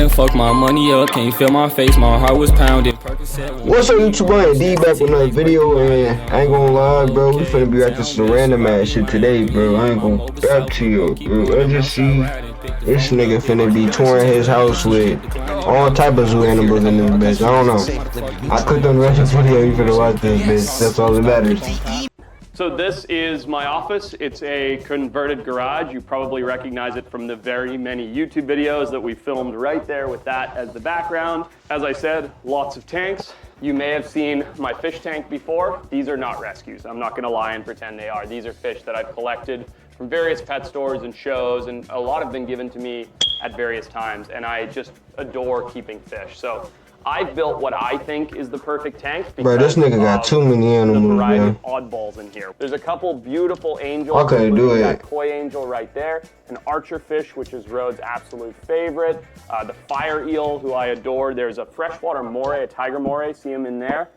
and fuck my money up. Can't you feel my face? My heart was pounding. What's up, YouTube? I D back with another video, and I ain't gonna lie, bro. We finna be at this random ass shit today, bro. I ain't gonna rap to you, bro. I just see this nigga finna be touring his house with all type of zoo animals in this bitch. I don't know. I clicked on the rest of the video. You finna watch this bitch. That's all that matters. So this is my office. It's a converted garage. You probably recognize it from the very many YouTube videos that we filmed right there with that as the background. As I said, lots of tanks. You may have seen my fish tank before. These are not rescues. I'm not gonna lie and pretend they are. These are fish that I've collected from various pet stores and shows, and a lot have been given to me at various times, and I just adore keeping fish. So I've built what I think is the perfect tank. Bro, this nigga got too many animals, the variety man. of oddballs in here. There's a couple beautiful angels. Okay, do it. That koi angel right there, an archer fish, which is Rhodes' absolute favorite. The fire eel, who I adore. There's a freshwater moray, a tiger moray. See him in there.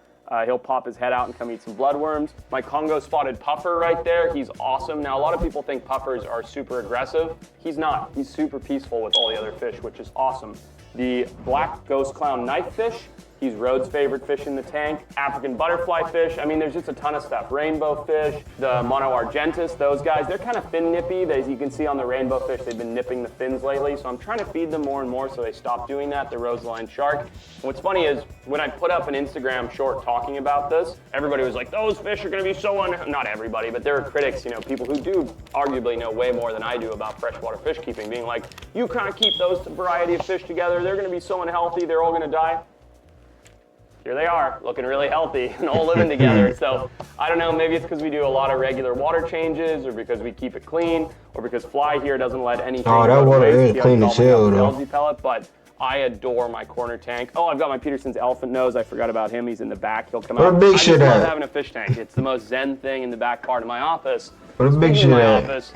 He'll pop his head out and come eat some bloodworms. My Congo spotted puffer right there. He's awesome. Now, a lot of people think puffers are super aggressive. He's not. He's super peaceful with all the other fish, which is awesome. The black ghost clown knife fish, he's Rhodes' favorite fish in the tank. African butterfly fish, I mean, there's just a ton of stuff. Rainbow fish, the mono argentus, those guys, they're kind of fin nippy. As you can see on the rainbow fish, they've been nipping the fins lately, so I'm trying to feed them more and more so they stop doing that, the roseline shark. And what's funny is, when I put up an Instagram short talking about this, everybody was like, those fish are gonna be so not everybody, but there are critics, you know, people who do arguably know way more than I do about freshwater fish keeping, being like, you can't keep those variety of fish together, they're gonna be so unhealthy, they're all gonna die. Here they are, looking really healthy and all living together. So I don't know, maybe it's because we do a lot of regular water changes, or because we keep it clean, or because Fly here doesn't let anything Oh, that water is clean as hell, though. Algae pellet, but I adore my corner tank. Oh, I've got my Peterson's elephant nose. I forgot about him. He's in the back. He'll come out. What a big I shit just love at? having a fish tank. It's the most zen thing in the back part of my office. What a big Speaking of shit my at? office,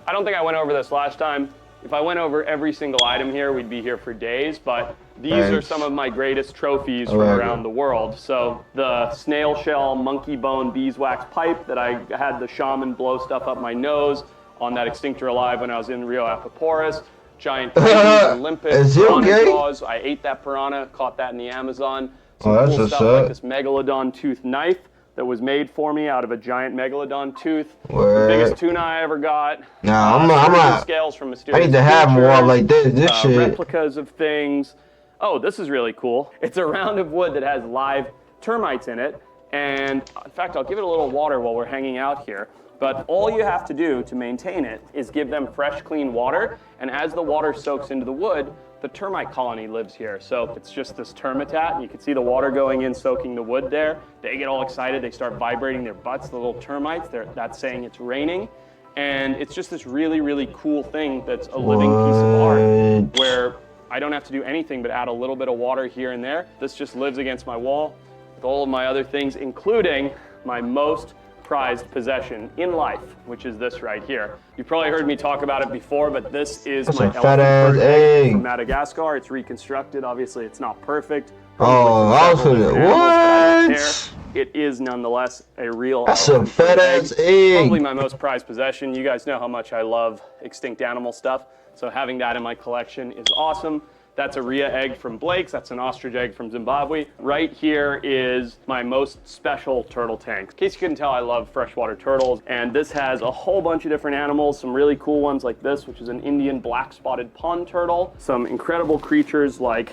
I don't think I went over this last time. If I went over every single item here, we'd be here for days, but these are some of my greatest trophies from around the world. So the snail shell, monkey bone, beeswax pipe that I had the shaman blow stuff up my nose on that Extinctor Alive when I was in Rio Apiporus. Giant Olympus, piranha jaws. I ate that piranha, caught that in the Amazon. Some cool stuff like this megalodon tooth knife that was made for me out of a giant megalodon tooth. The biggest tuna I ever got. Nah, I'm not. Scales from Mysterious I need to have more like this shit. Replicas of things. Oh, this is really cool. It's a round of wood that has live termites in it. And in fact, I'll give it a little water while we're hanging out here. But all you have to do to maintain it is give them fresh, clean water. And as the water soaks into the wood, the termite colony lives here. So it's just this termitat. You can see the water going in, soaking the wood there. They get all excited. They start vibrating their butts, the little termites. That's saying it's raining. And it's just this really, really cool thing that's a living piece of art where I don't have to do anything but add a little bit of water here and there. This just lives against my wall with all of my other things, including my most prized possession in life, which is this right here. You've probably heard me talk about it before, but this is my elephant egg from Madagascar. It's reconstructed. Obviously, it's not perfect. Oh, I was finna, what? It is nonetheless a real. That's a fat ass egg. Probably my most prized possession. You guys know how much I love extinct animal stuff, so having that in my collection is awesome. That's a rhea egg from Blake's. That's an ostrich egg from Zimbabwe. Right here is my most special turtle tank. In case you couldn't tell, I love freshwater turtles. And this has a whole bunch of different animals, some really cool ones like this, which is an Indian black spotted pond turtle. Some incredible creatures like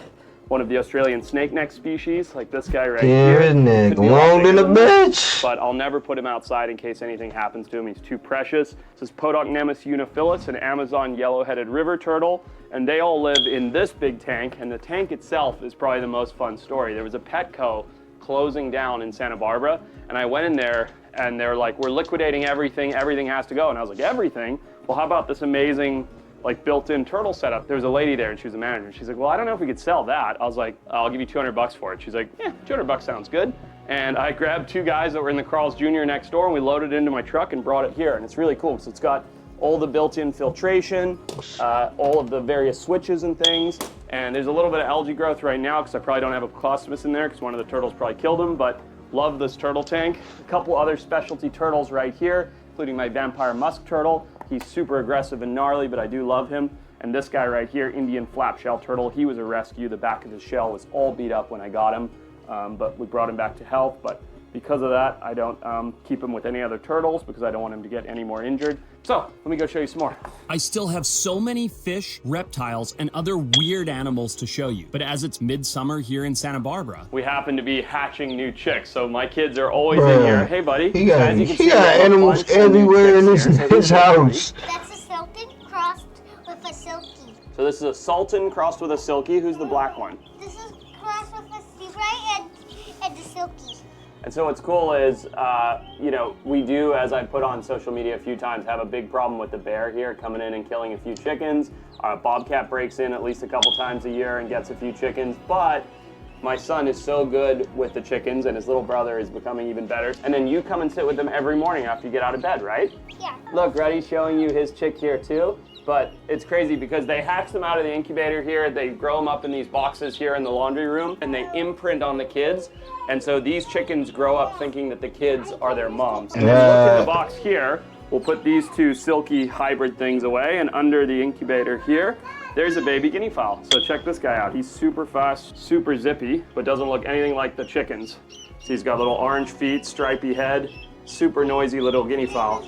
one of the Australian snake neck species, like this guy right here. Neck long in a bitch. But I'll never put him outside in case anything happens to him. He's too precious. This is Podocnemus uniphilus, an Amazon yellow-headed river turtle. And they all live in this big tank, and the tank itself is probably the most fun story. There was a Petco closing down in Santa Barbara, and I went in there, and they're like, we're liquidating everything has to go. And I was like, everything? Well, how about this amazing like built-in turtle setup? There was a lady there and she was a manager. And she's like, well, I don't know if we could sell that. I was like, I'll give you $200 for it. She's like, yeah, $200 sounds good. And I grabbed two guys that were in the Carl's Jr. next door and we loaded it into my truck and brought it here. And it's really cool because it's got all the built-in filtration, all of the various switches and things. And there's a little bit of algae growth right now because I probably don't have a Clostomus in there because one of the turtles probably killed him, but love this turtle tank. A couple other specialty turtles right here, including my vampire musk turtle. He's super aggressive and gnarly, but I do love him. And this guy right here, Indian flap-shell turtle, he was a rescue. The back of his shell was all beat up when I got him, but we brought him back to health. But because of that, I don't keep him with any other turtles because I don't want him to get any more injured. So let me go show you some more. I still have so many fish, reptiles, and other weird animals to show you. But as it's midsummer here in Santa Barbara, We happen to be hatching new chicks, so my kids are always in here. Hey, buddy. He got, As you can he see, got we have a animals bunch of new everywhere in chicks his, here. So his house. That's a Sultan crossed with a Silky. So this is a Sultan crossed with a Silky. Who's the black one? This is crossed with a Seabright and the Silky. And so what's cool is, you know, we do, as I put on social media a few times, have a big problem with the bear here coming in and killing a few chickens. Bobcat breaks in at least a couple times a year and gets a few chickens, but my son is so good with the chickens and his little brother is becoming even better. And then you come and sit with them every morning after you get out of bed, right? Yeah. Look, Reddy's showing you his chick here too. But it's crazy because they hatch them out of the incubator here, they grow them up in these boxes here in the laundry room, and they imprint on the kids. And so these chickens grow up thinking that the kids are their moms. And then look in the box here, we'll put these two silky hybrid things away, and under the incubator here, there's a baby guinea fowl. So check this guy out. He's super fast, super zippy, but doesn't look anything like the chickens. So he's got little orange feet, stripy head, super noisy little guinea fowl.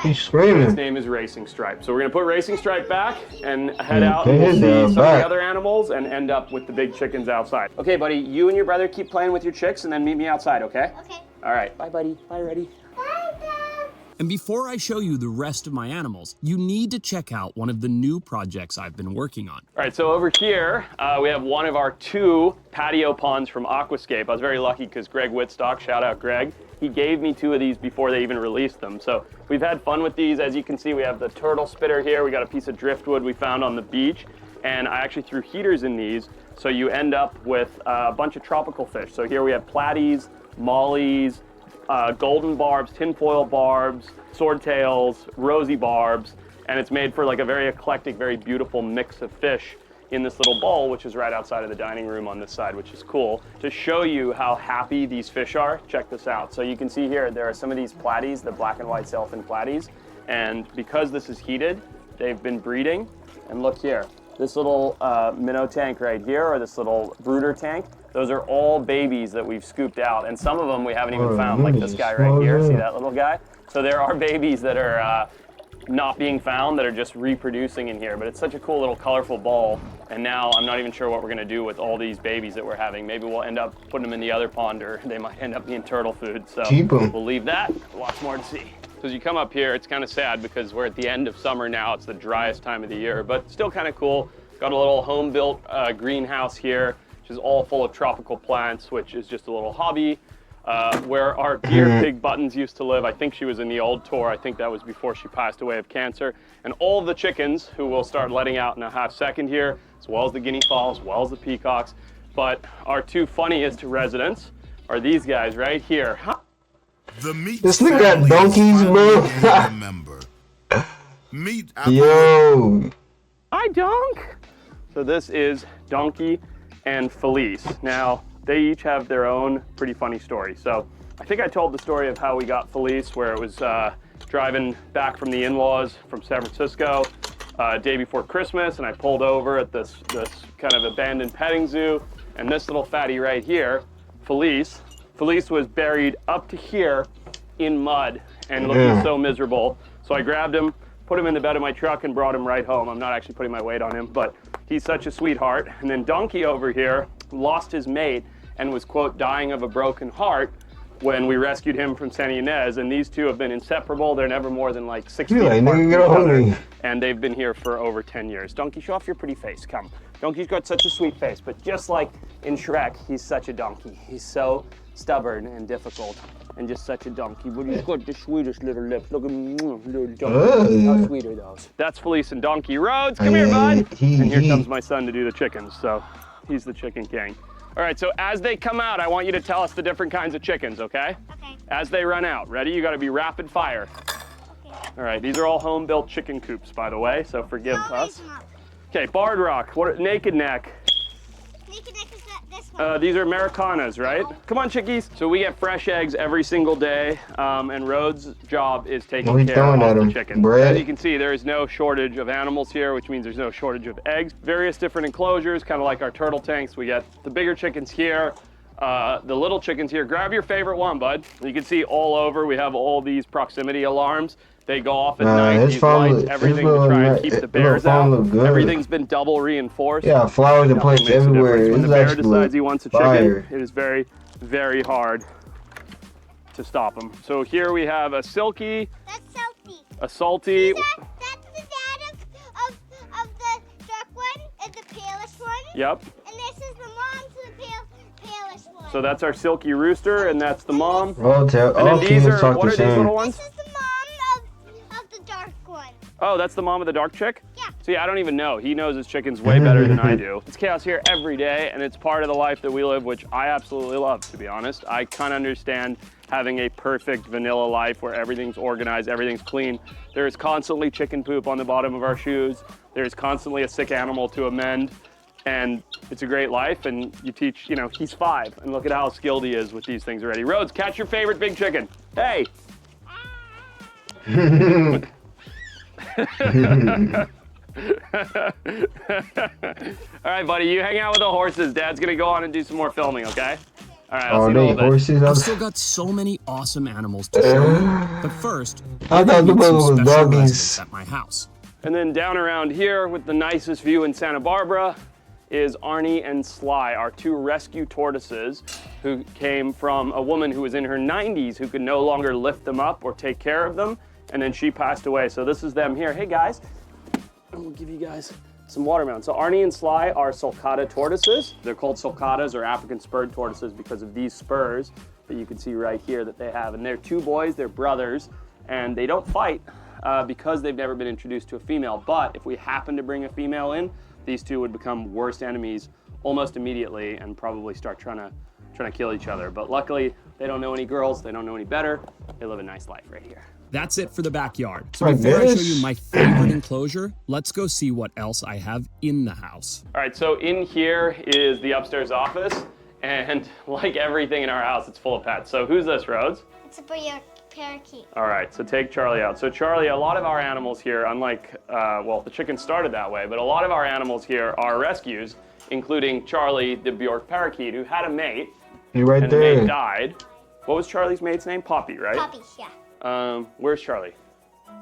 He's screaming. His name is Racing Stripe. So we're gonna put Racing Stripe back and head out and we'll Okay, see some of the back. other animals and end up with the big chickens outside. Okay, buddy, you and your brother keep playing with your chicks and then meet me outside, okay? Okay. All right, bye, buddy. Bye, Reddy. Bye, Dad. and before I show you the rest of my animals, you need to check out one of the new projects I've been working on. All right, so over here, we have one of our 2 patio ponds from Aquascape. I was very lucky because Greg Whitstock, shout out Greg, he gave me 2 of these before they even released them. So we've had fun with these. As you can see, we have the turtle spitter here. We got a piece of driftwood we found on the beach. And I actually threw heaters in these, so you end up with a bunch of tropical fish. So here we have platies, mollies, golden barbs, tinfoil barbs, swordtails, rosy barbs, and it's made for like a very eclectic, very beautiful mix of fish in this little bowl, which is right outside of the dining room on this side, which is cool. To show you how happy these fish are, check this out. So you can see here, there are some of these platies, the black and white sailfin platies, and because this is heated, they've been breeding, and look here. This little minnow tank right here, or this little brooder tank, those are all babies that we've scooped out, and some of them we haven't even found, like this guy right here, see that little guy? So there are babies that are not being found that are just reproducing in here, but it's such a cool little colorful bowl, and now I'm not even sure what we're gonna do with all these babies that we're having. Maybe we'll end up putting them in the other pond, or they might end up being turtle food, so Keep 'em. we'll leave that, lots more to see. So as you come up here, it's kind of sad because we're at the end of summer now. It's the driest time of the year, but still kind of cool. Got a little home-built greenhouse here, which is all full of tropical plants, which is just a little hobby. Where our dear Pig Buttons used to live. I think she was in the old tour. I think that was before she passed away of cancer. And all of the chickens, who we'll start letting out in a half second here, as well as the guinea fowls, as well as the peacocks. But our 2 funniest residents are these guys right here. The meat This nigga got family donkeys, is bro. finally a member. Meat Yo. Hi, Donk. So this is Donkey and Felice. Now, they each have their own pretty funny story. So I think I told the story of how we got Felice, where it was driving back from the in-laws from San Francisco day before Christmas, and I pulled over at this kind of abandoned petting zoo, and this little fatty right here, Felice was buried up to here in mud and looking so miserable. So I grabbed him, put him in the bed of my truck, and brought him right home. I'm not actually putting my weight on him, but he's such a sweetheart. And then Donkey over here lost his mate and was, quote, dying of a broken heart when we rescued him from Santa Ynez, and these 2 have been inseparable. They're never more than like 6 feet Like, apart nigga, from get each a hold other, of me. and they've been here for over 10 years. Donkey, show off your pretty face, come. Donkey's got such a sweet face, but just like in Shrek, he's such a donkey. He's so stubborn and difficult, and just such a donkey. But he's got the sweetest little lips. Look at little donkey. How sweet are those? That's Felice and Donkey Rhodes. Come here, bud. And here comes my son to do the chickens. So he's the chicken king. All right, so as they come out, I want you to tell us the different kinds of chickens, okay? Okay. As they run out. Ready? You gotta be rapid fire. Okay. All right, these are all home-built chicken coops, by the way, so forgive No, us. it's not. Okay, Barred Rock, Naked Neck. Naked Neck is this These are Americanas, right? Come on, chickies. So we get fresh eggs every single day, and Rhodes' job is taking care of the chickens. As you can see, there is no shortage of animals here, which means there's no shortage of eggs. Various different enclosures, kind of like our turtle tanks. We get the bigger chickens here, the little chickens here. Grab your favorite one, bud. You can see all over, we have all these proximity alarms. They go off at night, these lights, everything to try and keep the bears out. Everything's been double reinforced. Yeah, flowers and plants everywhere. When the bear decides he wants a chicken, it is very, very hard to stop him. So here we have a silky. That's Salty. A salty. That's the dad of the dark one and the palest one. Yep. And this is the mom to the palest one. So that's our silky rooster, and that's the mom. All and then these are, what are these little ones? This is the mom of the dark one. Oh, that's the mom of the dark chick? Yeah. See, I don't even know. He knows his chickens way better than I do. It's chaos here every day, and it's part of the life that we live, which I absolutely love, to be honest. I can't understand having a perfect vanilla life where everything's organized, everything's clean. There is constantly chicken poop on the bottom of our shoes. There's constantly a sick animal to amend, and it's a great life, and you teach, you know, he's 5, and look at how skilled he is with these things already. Rhodes, catch your favorite big chicken. Hey! All right, buddy, you hang out with the horses. Dad's gonna go on and do some more filming, okay? All right, I'll see you in a little bit. I've still got so many awesome animals to show you, but first, I thought the some was special doggies. residents at my house. And then down around here with the nicest view in Santa Barbara is Arnie and Sly, our 2 rescue tortoises who came from a woman who was in her 90s who could no longer lift them up or take care of them, and then she passed away. So this is them here. Hey guys, I'm gonna give you guys some watermelon. So Arnie and Sly are sulcata tortoises. They're called sulcatas or African spurred tortoises because of these spurs that you can see right here that they have. And they're 2 boys, they're brothers, and they don't fight because they've never been introduced to a female. But if we happen to bring a female in, these 2 would become worst enemies almost immediately and probably start trying to kill each other. But luckily, they don't know any girls, they don't know any better. They live a nice life right here. That's it for the backyard. So before I show you my favorite enclosure, let's go see what else I have in the house. All right, so in here is the upstairs office, and like everything in our house, it's full of pets. So who's this, Rhodes? It's a parakeet. All right, so take Charlie out. So Charlie, a lot of our animals here, unlike, well, the chicken started that way, but a lot of our animals here are rescues, including Charlie, the Bjork parakeet, who had a mate. You right and there. the mate died. What was Charlie's mate's name? Poppy, right? Poppy, yeah. Where's Charlie?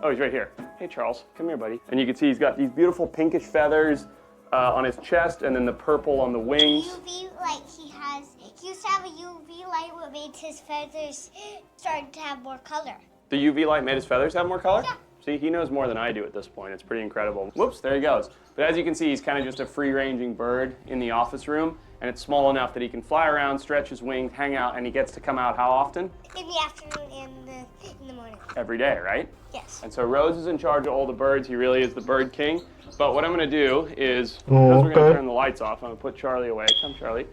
Oh, he's right here. Hey, Charles, come here, buddy. And you can see he's got these beautiful pinkish feathers on his chest and then the purple on the wings. UV light he used to have a UV light what made his feathers start to have more color. The UV light made his feathers have more color? Yeah. See, he knows more than I do at this point. It's pretty incredible. Whoops, there he goes. But as you can see, he's kind of just a free-ranging bird in the office room, and it's small enough that he can fly around, stretch his wings, hang out, and he gets to come out how often? In the afternoon and in the morning. Every day, right? Yes. And so Rose is in charge of all the birds. He really is the bird king. But what I'm gonna do is, because we're gonna turn the lights off, I'm gonna put Charlie away. Come, Charlie.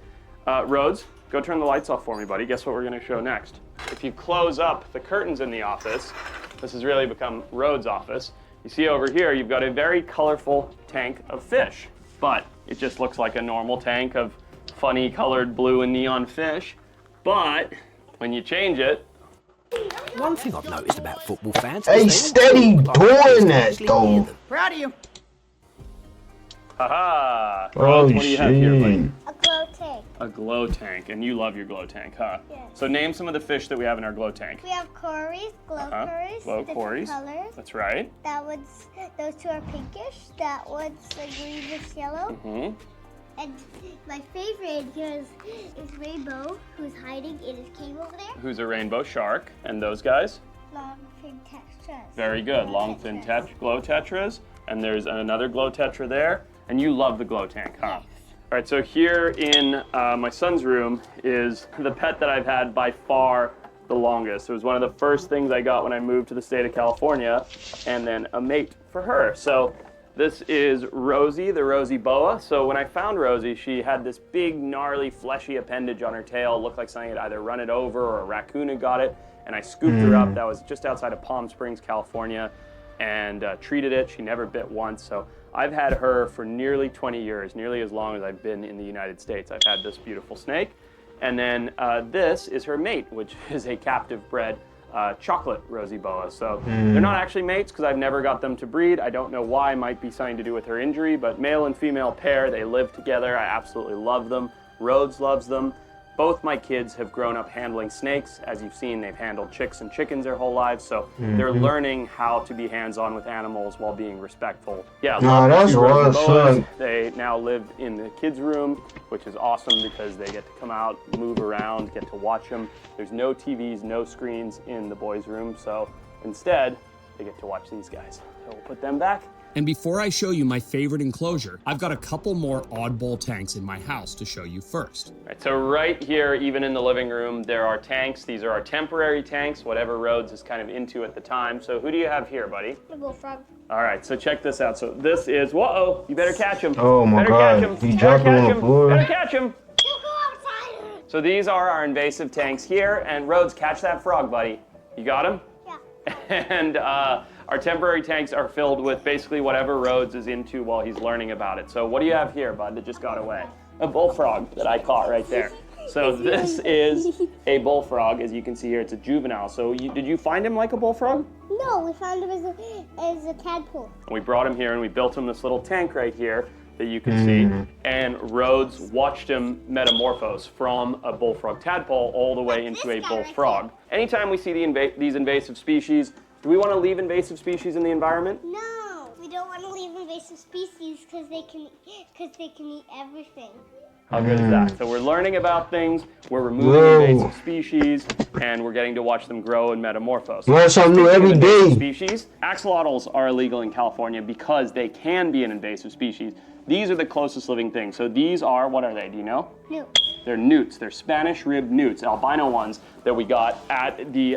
Rhodes, go turn the lights off for me, buddy. Guess what we're gonna show next? If you close up the curtains in the office, this has really become Rhodes' office. You see over here, you've got a very colorful tank of fish, but it just looks like a normal tank of funny colored blue and neon fish. But when you change it, one thing I've noticed about football fans Hey, is they all steady look like doing they that, actually though. hear them. Proud of you. haha. Oh, Rhodes, what do you have here, buddy? shit. A glow tank. A glow tank, and you love your glow tank, huh? Yes. So name some of the fish that we have in our glow tank. We have cories, glow cories, Glow different cories. colors. That's right. Those 2 are pinkish. That one's like greenish yellow. Hmm. And my favorite here is Rainbow, who's hiding in his cave over there. Who's a rainbow shark, and those guys? Long fin tetras. Very good. Long fin glow tetras, and there's another glow tetra there, and you love the glow tank, huh? All right, so here in my son's room is the pet that I've had by far the longest. It was one of the first things I got when I moved to the state of California, and then a mate for her. So this is Rosie, the Rosie boa. So when I found Rosie, she had this big, gnarly, fleshy appendage on her tail. Looked like something had either run it over or a raccoon had got it. And I scooped her up. That was just outside of Palm Springs, California. and treated it. She never bit once. So I've had her for nearly 20 years, nearly as long as I've been in the United States. I've had this beautiful snake. And then this is her mate, which is a captive bred chocolate rosy boa. So they're not actually mates because I've never got them to breed. I don't know why. Might be something to do with her injury, but male and female pair, they live together. I absolutely love them. Rhodes loves them. Both my kids have grown up handling snakes. As you've seen, they've handled chicks and chickens their whole lives, so they're learning how to be hands-on with animals while being respectful. Yeah, that's awesome. They now live in the kids' room, which is awesome because they get to come out, move around, get to watch them. There's no TVs, no screens in the boys' room, so instead, they get to watch these guys. So we'll put them back. And before I show you my favorite enclosure, I've got a couple more oddball tanks in my house to show you first. Right, so right here, even in the living room, there are tanks. These are our temporary tanks, whatever Rhodes is kind of into at the time. So who do you have here, buddy? The bullfrog. All right, so check this out. So this is, whoa, you better catch him. Oh my better God, catch him. he's dropping on the floor. Better catch him. You go outside. So these are our invasive tanks here, and Rhodes, catch that frog, buddy. You got him? Yeah. And our temporary tanks are filled with basically whatever Rhodes is into while he's learning about it. So what do you have here, bud, that just got away? A bullfrog that I caught right there. So this is a bullfrog, as you can see here. It's a juvenile. So did you find him like a bullfrog? No, we found him as a tadpole. And we brought him here and we built him this little tank right here that you can see. And Rhodes watched him metamorphose from a bullfrog tadpole all the way into a bullfrog. Anytime we see these invasive species, do we want to leave invasive species in the environment? No, we don't want to leave invasive species because they can eat everything. How good is that? So we're learning about things, we're removing invasive species, and we're getting to watch them grow and metamorphose. Learn something new every day. Species. Axolotls are illegal in California because they can be an invasive species. These are the closest living things. So these are, what are they? Do you know? No. They're newts. They're Spanish ribbed newts, albino ones that we got at the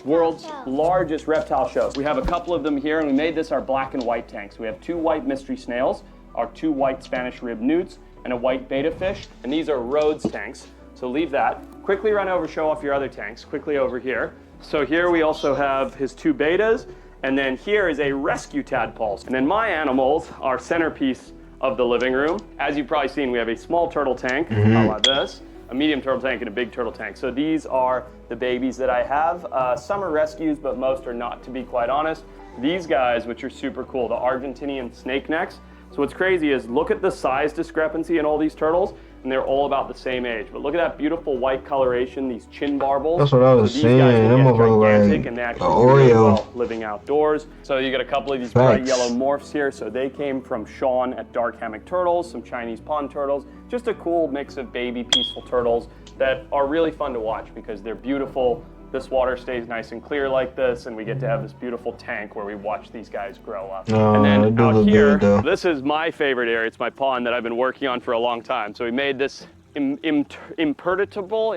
world's largest reptile show. We have a couple of them here, and we made this our black and white tanks. We have 2 white mystery snails, our 2 white Spanish ribbed newts, and a white betta fish. And these are Rhodes tanks. So leave that. Quickly run over, show off your other tanks. Quickly over here. So here we also have his 2 bettas, and then here is a rescue tadpole. And then my animals are centerpiece of the living room. As you've probably seen, we have a small turtle tank, like this, a medium turtle tank, and a big turtle tank. So these are the babies that I have. Some are rescues, but most are not, to be quite honest. These guys, which are super cool, the Argentinian snake necks. So what's crazy is look at the size discrepancy in all these turtles, and they're all about the same age. But look at that beautiful white coloration, these chin barbels. That's what I was saying. Them These guys look get gigantic, like and they actually an do really Oreo. well living outdoors. So you got a couple of these bright yellow morphs here. So they came from Sean at Dark Hammock Turtles, some Chinese pond turtles. Just a cool mix of baby peaceful turtles that are really fun to watch because they're beautiful. This water stays nice and clear like this, and we get to have this beautiful tank where we watch these guys grow up. And then out here, this is my favorite area. It's my pond that I've been working on for a long time. So we made this impenetrable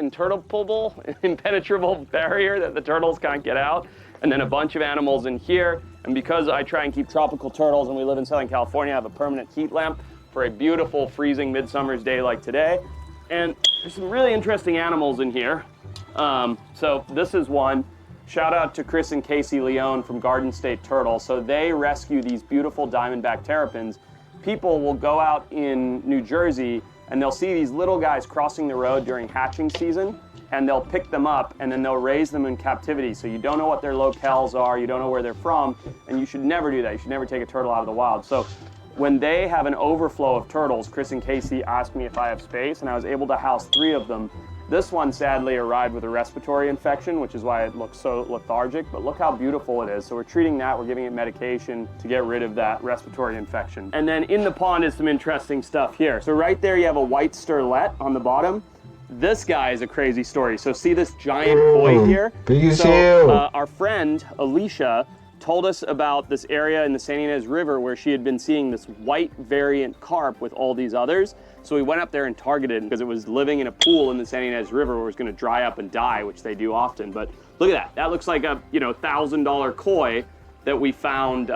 barrier that the turtles can't get out, and then a bunch of animals in here. And because I try and keep tropical turtles and we live in Southern California, I have a permanent heat lamp for a beautiful freezing midsummer's day like today. And there's some really interesting animals in here. So this is one. Shout out to Chris and Casey Leone from Garden State Turtle. So they rescue these beautiful diamondback terrapins. People will go out in New Jersey and they'll see these little guys crossing the road during hatching season, and they'll pick them up and then they'll raise them in captivity. So you don't know what their locales are, you don't know where they're from, and you should never do that. You should never take a turtle out of the wild. So when they have an overflow of turtles, Chris and Casey asked me if I have space, and I was able to house 3 of them. This one sadly arrived with a respiratory infection, which is why it looks so lethargic, but look how beautiful it is. So we're treating that, we're giving it medication to get rid of that respiratory infection. And then in the pond is some interesting stuff here. So right there you have a white sterlet on the bottom. This guy is a crazy story. So see this giant koi here? Our friend Alicia told us about this area in the San Ynez River where she had been seeing this white variant carp with all these others. So we went up there and targeted it because it was living in a pool in the San Ynez River where it was going to dry up and die, which they do often. But look at that. That looks like a $1,000 koi that we found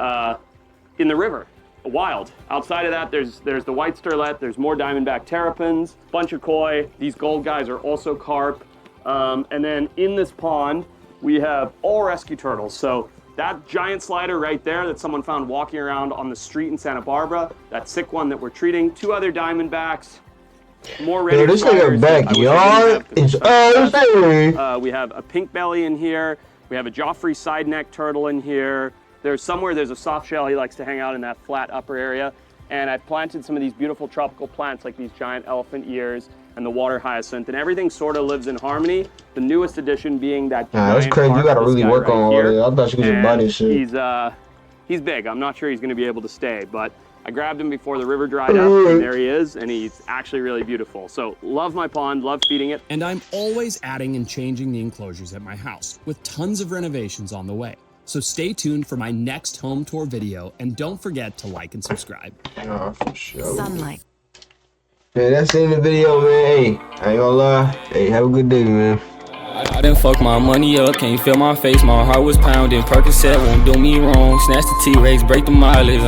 in the river, wild. Outside of that, there's the white sterlet. There's more diamondback terrapins, bunch of koi. These gold guys are also carp. And then in this pond, we have all rescue turtles. So That giant slider right there that someone found walking around on the street in Santa Barbara, that sick one that we're treating, 2 other diamondbacks, more red. Yo, this nigga backyard is awesome. We have a pink belly in here. We have a Joffrey side neck turtle in here. There's a soft shell. He likes to hang out in that flat upper area. And I've planted some of these beautiful tropical plants like these giant elephant ears and the water hyacinth, and everything sort of lives in harmony. The newest addition being that giant that's crazy. You gotta really work on all that. I thought you could just buy this shit. He's big. I'm not sure he's gonna be able to stay, but I grabbed him before the river dried up, and there he is, and he's actually really beautiful. So love my pond, love feeding it. And I'm always adding and changing the enclosures at my house, with tons of renovations on the way. So stay tuned for my next home tour video, and don't forget to like and subscribe. Oh, for sure. Sunlight. Yeah, that's in the video, man. Hey, I ain't gonna lie. Hey, have a good day, man. I done fucked my money up, can't feel my face, my heart was pounding. Percocet won't do me wrong, snatch the T-Rex, break the mileage,